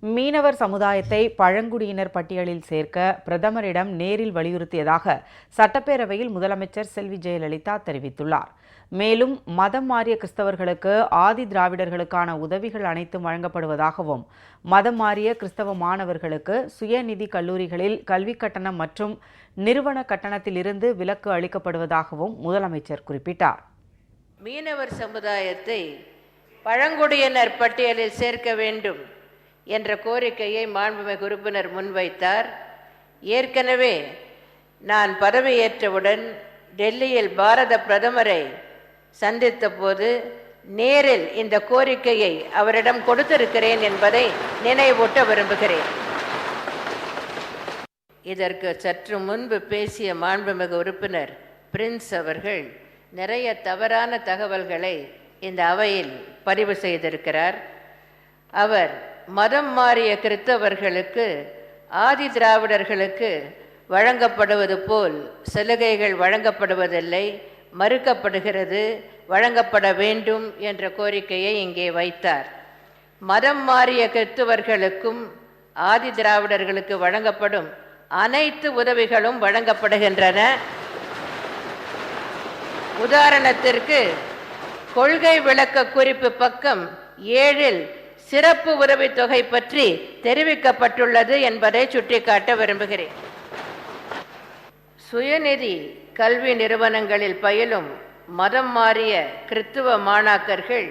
மீனவர் சமுதாயத்தை பழங்குடியினர் பட்டியலில் சேர்க்க பிரதமரிடம் நேரில் வலியுறுத்தியதாக சட்டப்பேரவையில் முதலமைச்சர் செல்வி ஜெயலலிதா தெரிவித்துள்ளார். மேலும் மதம் மாறிய கிறிஸ்தவர்களுக்கு ஆதி திராவிடர்களுக்கான உதவிகள் அனைத்தும் வழங்கப்படுவதாகவும், மதம் மாறிய கிறிஸ்தவ மாணவர்களுக்கு சுயநிதி கல்லூரிகளில் கல்விக் கட்டணம் மற்றும் நிறுவன கட்டணத்திலிருந்து விலக்கு அளிக்கப்படுவதாகவும் முதலமைச்சர் குறிப்பிட்டார். மீனவர் சமுதாயத்தை பழங்குடியினர் பட்டியலில் சேர்க்க வேண்டும் என்ற கோரிக்கையை மாண்புமிகு உறுப்பினர் முன்வைத்தார். ஏற்கனவே நான் பதவியேற்றவுடன் டெல்லியில் பாரத பிரதமரை சந்தித்த போது நேரில் இந்த கோரிக்கையை அவரிடம் கொடுத்திருக்கிறேன் என்பதை நினைவூட்ட விரும்புகிறேன். இதற்கு சற்று முன்பு பேசிய மாண்புமிகு உறுப்பினர் பிரின்ஸ் அவர்கள் நிறைய தவறான தகவல்களை இந்த அவையில் பதிவு செய்திருக்கிறார். அவர் மதம் மாறிய கிறிஸ்தவர்களுக்கு ஆதி திராவிடர்களுக்கு வழங்கப்படுவது போல் சலுகைகள் வழங்கப்படுவதில்லை, மறுக்கப்படுகிறது, வழங்கப்பட வேண்டும் என்ற கோரிக்கையை இங்கே வைத்தார். மதம் மாறிய கிறிஸ்தவர்களுக்கும் ஆதி திராவிடர்களுக்கு வழங்கப்படும் அனைத்து உதவிகளும் வழங்கப்படுகின்றன. உதாரணத்திற்கு கொள்கை விளக்க குறிப்பு பக்கம் 7 சிறப்பு உதவித்தொகை பற்றி தெரிவிக்கப்பட்டுள்ளது என்பதை சுட்டிக்காட்ட விரும்புகிறேன். சுயநிதி கல்வி நிறுவனங்களில் பயிலும் மதம் மாறிய கிறிஸ்துவ மாணாக்கர்கள்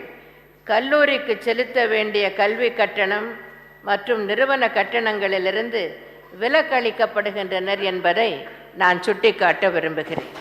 கல்லூரிக்கு செலுத்த வேண்டிய கல்வி கட்டணம் மற்றும் நிறுவன கட்டணங்களிலிருந்து விலக்களிக்கப்படுகின்றனர் என்பதை நான் சுட்டிக்காட்ட விரும்புகிறேன்.